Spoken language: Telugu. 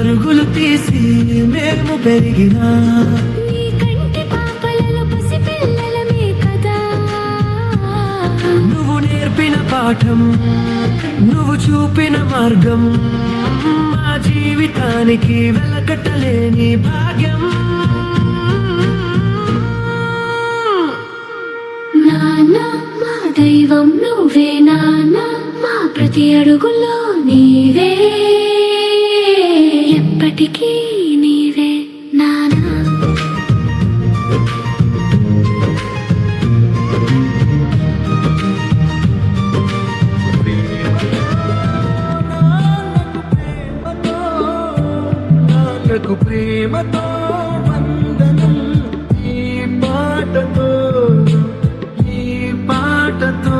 పరుగులు తీసి మేము పెరిగినా నీ కంటి పాపలలో పసిపిల్లలమే కదా. నువ్వు నేర్పిన పాఠం, నువ్వు చూపిన మార్గం, మా జీవితానికి వెలకట్టలేని భాగ్యం. నాన్న మా దైవం నువ్వే, నాన్న మా ప్రతి అడుగులో నీవే, ఎప్పటికీ నీవే నాన్న. నాన్నకు ప్రేమతో వందనం ఈ పాటతో, ఈ పాటతో.